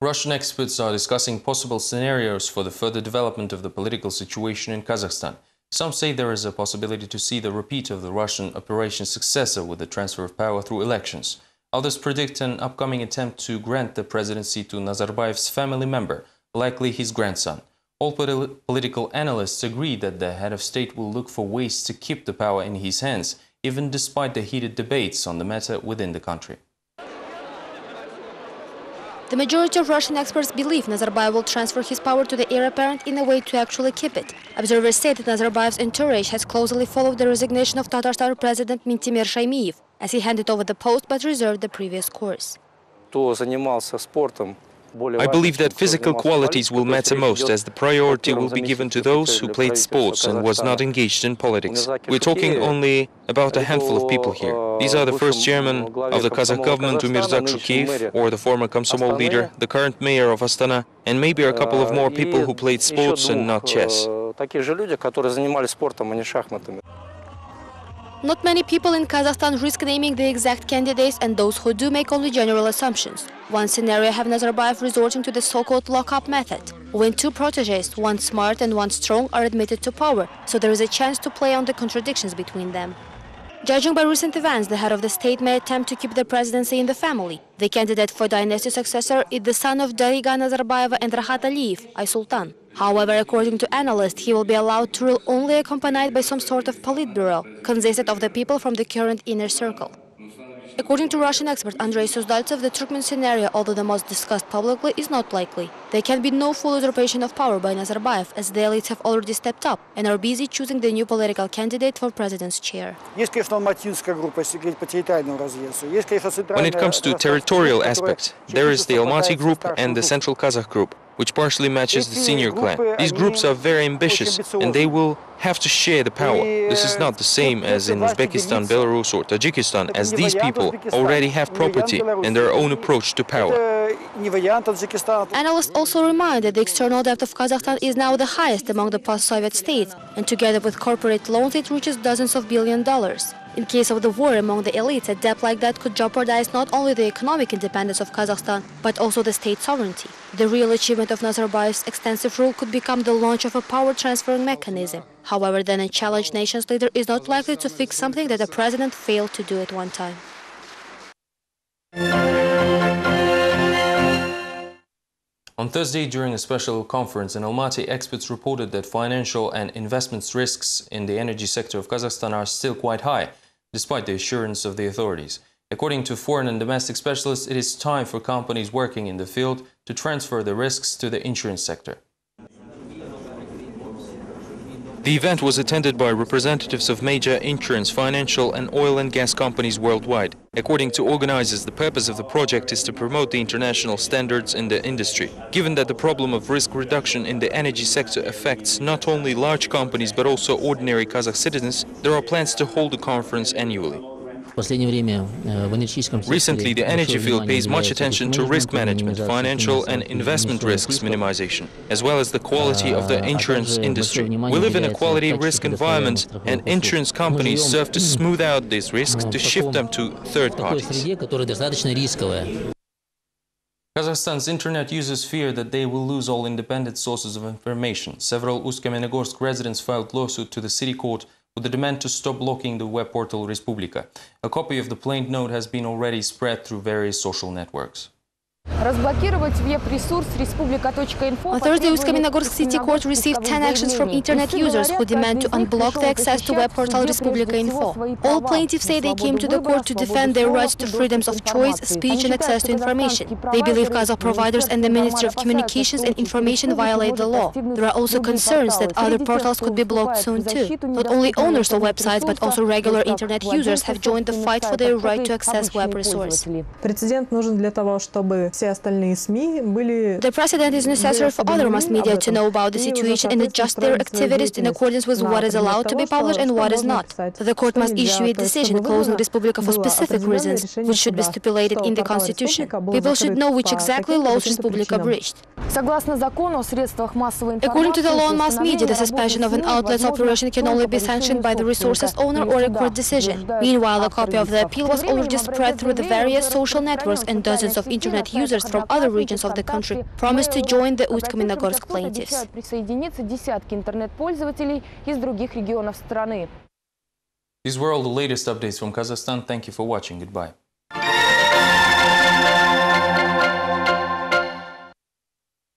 Russian experts are discussing possible scenarios for the further development of the political situation in Kazakhstan. Some say there is a possibility to see the repeat of the Russian Operation Successor with the transfer of power through elections. Others predict an upcoming attempt to grant the presidency to Nazarbayev's family member, likely his grandson. All political analysts agree that the head of state will look for ways to keep the power in his hands, even despite the heated debates on the matter within the country. The majority of Russian experts believe Nazarbayev will transfer his power to the heir apparent in a way to actually keep it. Observers say that Nazarbayev's entourage has closely followed the resignation of Tatarstan President Mintimir Shaimiyev, as he handed over the post but reserved the previous course. I believe that physical qualities will matter most, as the priority will be given to those who played sports and was not engaged in politics. We're talking only about a handful of people here. These are the first chairman of the Kazakh government, Umirzak Shukiev, or the former Komsomol leader, the current mayor of Astana, and maybe a couple of more people who played sports and not chess. Not many people in Kazakhstan risk naming the exact candidates, and those who do make only general assumptions. One scenario has Nazarbayev resorting to the so-called lock-up method, when two proteges, one smart and one strong, are admitted to power, so there is a chance to play on the contradictions between them. Judging by recent events, the head of the state may attempt to keep the presidency in the family. The candidate for dynasty successor is the son of Dariga Nazarbayeva and Rahat Aliyev, Sultan. However, according to analysts, he will be allowed to rule only accompanied by some sort of politburo, consisted of the people from the current inner circle. According to Russian expert Andrei Suzdaltsev, the Turkmen scenario, although the most discussed publicly, is not likely. There can be no full usurpation of power by Nazarbayev, as the elites have already stepped up and are busy choosing the new political candidate for president's chair. When it comes to territorial aspects, there is the Almaty group and the Central Kazakh group, which partially matches the senior clan. These groups are very ambitious, and they will have to share the power. This is not the same as in Uzbekistan, Belarus or Tajikistan, as these people already have property and their own approach to power. Analysts also remind that the external debt of Kazakhstan is now the highest among the post-Soviet states, and together with corporate loans it reaches dozens of billions of dollars. In case of the war among the elites, a debt like that could jeopardize not only the economic independence of Kazakhstan, but also the state sovereignty. The real achievement of Nazarbayev's extensive rule could become the launch of a power transferring mechanism. However, then a challenged nation's leader is not likely to fix something that a president failed to do at one time. On Thursday, during a special conference in Almaty, experts reported that financial and investment risks in the energy sector of Kazakhstan are still quite high, despite the assurance of the authorities. According to foreign and domestic specialists, it is time for companies working in the field to transfer the risks to the insurance sector. The event was attended by representatives of major insurance, financial and oil and gas companies worldwide. According to organizers, the purpose of the project is to promote the international standards in the industry. Given that the problem of risk reduction in the energy sector affects not only large companies but also ordinary Kazakh citizens, there are plans to hold the conference annually. Recently, the energy field pays much attention to risk management, financial and investment risks minimization, as well as the quality of the insurance industry. We live in a quality risk environment, and insurance companies serve to smooth out these risks to shift them to third parties. Kazakhstan's internet users fear that they will lose all independent sources of information. Several Ust-Kamenogorsk residents filed lawsuit to the city court with the demand to stop blocking the web portal Respublika. A copy of the plaint note has been already spread through various social networks. On Thursday, Ust-Kamenogorsk City Court received 10 actions from internet users who demand to unblock the access to web portal Respublika Info. All plaintiffs say they came to the court to defend their rights to freedoms of choice, speech and access to information. They believe Kazakh providers and the Ministry of Communications and Information violate the law. There are also concerns that other portals could be blocked soon too. Not only owners of websites but also regular internet users have joined the fight for their right to access web resources. The precedent is necessary for other mass media to know about the situation and adjust their activities in accordance with what is allowed to be published and what is not. The court must issue a decision closing Respublika for specific reasons, which should be stipulated in the constitution. People should know which exactly laws Respublika breached. According to the law on mass media, the suspension of an outlet's operation can only be sanctioned by the resource's owner or a court decision. Meanwhile, a copy of the appeal was already spread through the various social networks, and dozens of internet users from other regions of the country promised to join the Uсть-Kamenogorsk plaintiffs. These were all the latest updates from Kazakhstan. Thank you for watching. Goodbye.